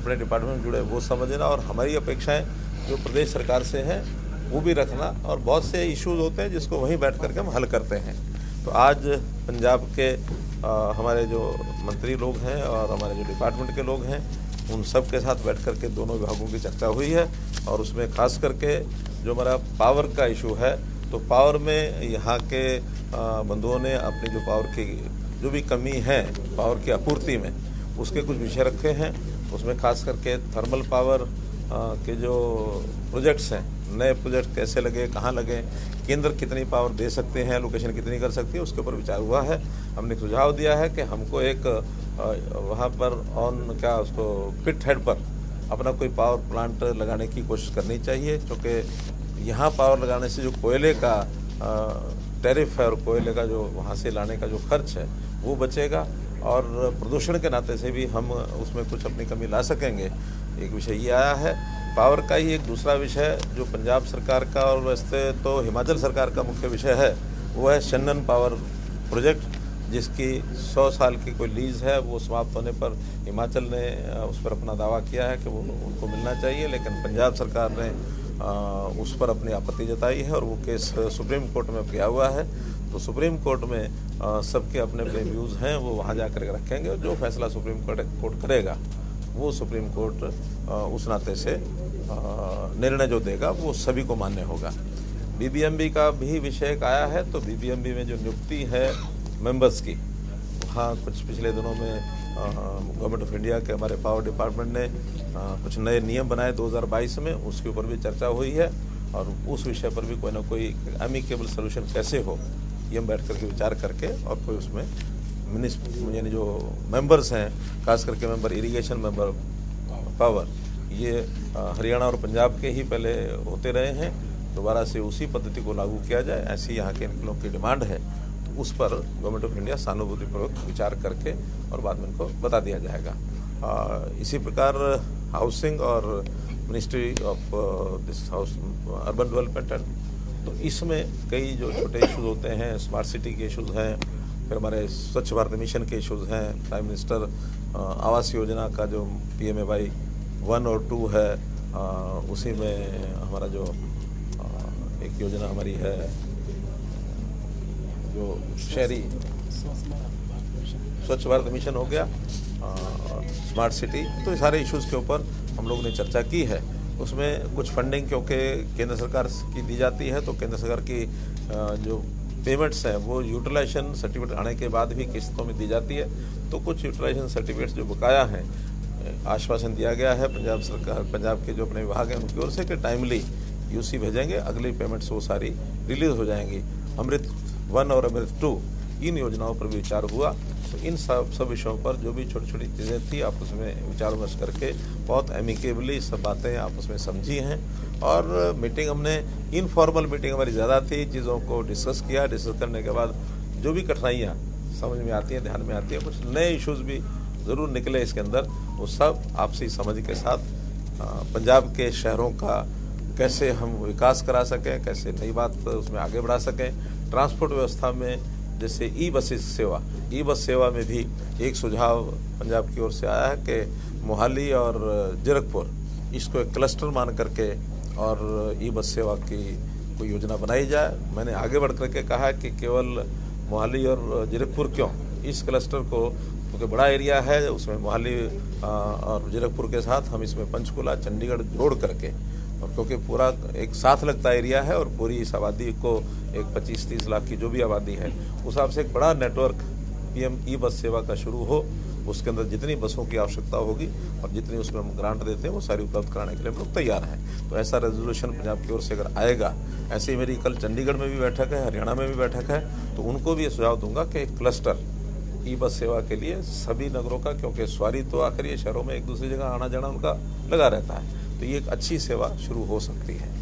अपने डिपार्टमेंट में जुड़े वो समझना, और हमारी अपेक्षाएं जो प्रदेश सरकार से हैं वो भी रखना। और बहुत से इश्यूज होते हैं जिसको वहीं बैठ करके हम हल करते हैं। तो आज पंजाब के हमारे जो मंत्री लोग हैं और हमारे जो डिपार्टमेंट के लोग हैं, उन सब के साथ बैठ करके दोनों विभागों की चर्चा हुई है। और उसमें खास करके जो हमारा पावर का इशू है, तो पावर में यहाँ के बंधुओं ने अपनी जो पावर की जो भी कमी है पावर की आपूर्ति में, उसके कुछ विषय रखे हैं। उसमें खास करके थर्मल पावर के जो प्रोजेक्ट्स हैं, नए प्रोजेक्ट कैसे लगे, कहाँ लगे, केंद्र कितनी पावर दे सकते हैं, लोकेशन कितनी कर सकती है, उसके ऊपर विचार हुआ है। हमने सुझाव दिया है कि हमको एक वहाँ पर क्या उसको पिट हेड पर अपना कोई पावर प्लांट लगाने की कोशिश करनी चाहिए, क्योंकि यहाँ पावर लगाने से जो कोयले का टैरिफ है और कोयले का जो वहाँ से लाने का जो खर्च है वो बचेगा, और प्रदूषण के नाते से भी हम उसमें कुछ अपनी कमी ला सकेंगे। एक विषय ये आया है। पावर का ही एक दूसरा विषय जो पंजाब सरकार का और वैसे तो हिमाचल सरकार का मुख्य विषय है, वो है शन्नन पावर प्रोजेक्ट, जिसकी 100 साल की कोई लीज है। वो समाप्त होने पर हिमाचल ने उस पर अपना दावा किया है कि वो उनको मिलना चाहिए, लेकिन पंजाब सरकार ने उस पर अपनी आपत्ति जताई है और वो केस सुप्रीम कोर्ट में गया हुआ है। तो सुप्रीम कोर्ट में सबके अपने अपने व्यूज़ हैं, वो वहाँ जा कर रखेंगे, और जो फैसला सुप्रीम कोर्ट करेगा वो सुप्रीम कोर्ट उस नाते से निर्णय जो देगा वो सभी को मान्य होगा। बीबीएमबी का भी विषय आया है। तो बीबीएमबी में जो नियुक्ति है मेंबर्स की, वहाँ कुछ पिछले दिनों में गवर्नमेंट ऑफ इंडिया के हमारे पावर डिपार्टमेंट ने कुछ नए नियम बनाए 2022 में, उसके ऊपर भी चर्चा हुई है। और उस विषय पर भी कोई ना कोई एमिकेबल सोल्यूशन कैसे हो, ये हम बैठ करके विचार करके, और कोई उसमें यानी जो मेंबर्स हैं, खास करके मेंबर इरिगेशन, मेंबर पावर, ये हरियाणा और पंजाब के ही पहले होते रहे हैं। दोबारा से उसी पद्धति को लागू किया जाए, ऐसी यहाँ के लोगों की डिमांड है। तो उस पर गवर्नमेंट ऑफ इंडिया सहानुभूतिपूर्वक विचार करके और बाद में इनको बता दिया जाएगा। इसी प्रकार हाउसिंग और ministry of this house urban development, तो इसमें कई जो छोटे इश्यूज होते हैं, स्मार्ट सिटी के इश्यूज हैं, फिर हमारे स्वच्छ भारत मिशन के इश्यूज हैं, प्राइम मिनिस्टर आवास योजना का जो PMAY 1 और 2 है, उसी में हमारा जो एक योजना हमारी है जो शहरी स्वच्छ भारत मिशन हो गया, स्मार्ट सिटी, तो ये सारे इश्यूज़ के ऊपर हम लोगों ने चर्चा की है। उसमें कुछ फंडिंग क्योंकि केंद्र सरकार की दी जाती है, तो केंद्र सरकार की जो पेमेंट्स हैं वो यूटिलाइजेशन सर्टिफिकेट आने के बाद भी किस्तों में दी जाती है। तो कुछ यूटिलाइजेशन सर्टिफिकेट्स जो बकाया हैं, आश्वासन दिया गया है पंजाब सरकार, पंजाब के जो अपने विभाग हैं उनकी ओर से कि टाइमली यूसी भेजेंगे, अगली पेमेंट्स वो सारी रिलीज हो जाएंगी। अमृत 1 और अमृत 2 इन योजनाओं पर भी विचार हुआ। तो इन सब विषयों पर जो भी छोटी छोटी चीज़ें थी आपस में विचार विमर्श करके बहुत एमिकेबली सब बातें आपस में समझी हैं। और मीटिंग हमने इनफॉर्मल मीटिंग हमारी ज़्यादा थी, चीज़ों को डिस्कस किया। डिस्कस करने के बाद जो भी कठिनाइयाँ समझ में आती हैं, ध्यान में आती हैं, कुछ नए इश्यूज़ भी ज़रूर निकले इसके अंदर, वो सब आपसी समझ के साथ पंजाब के शहरों का कैसे हम विकास करा सकें, कैसे नई बात उसमें आगे बढ़ा सकें। ट्रांसपोर्ट व्यवस्था में जैसे ई बस सेवा में भी एक सुझाव पंजाब की ओर से आया है कि मोहाली और जीरकपुर इसको एक क्लस्टर मान करके और ई बस सेवा की कोई योजना बनाई जाए। मैंने आगे बढ़ करके कहा कि केवल मोहाली और जीरकपुर क्यों, इस क्लस्टर को, क्योंकि बड़ा एरिया है, उसमें मोहाली और जीरकपुर के साथ हम इसमें पंचकुला, चंडीगढ़ जोड़ करके, और क्योंकि पूरा एक साथ लगता एरिया है और पूरी इस आबादी को एक 25-30 लाख की जो भी आबादी है, उस हिसाब से एक बड़ा नेटवर्क PM ई बस सेवा का शुरू हो। उसके अंदर जितनी बसों की आवश्यकता होगी और जितनी उसमें हम ग्रांट देते हैं वो सारी उपलब्ध कराने के लिए हम लोग तैयार हैं। तो ऐसा रेजोल्यूशन पंजाब की ओर से अगर आएगा, ऐसे ही मेरी कल चंडीगढ़ में भी बैठक है, हरियाणा में भी बैठक है, तो उनको भी ये सुझाव दूंगा कि एक क्लस्टर ई बस सेवा के लिए सभी नगरों का, क्योंकि सवारी तो आखिर ये शहरों में एक दूसरी जगह आना जाना उनका लगा रहता है, तो ये एक अच्छी सेवा शुरू हो सकती है।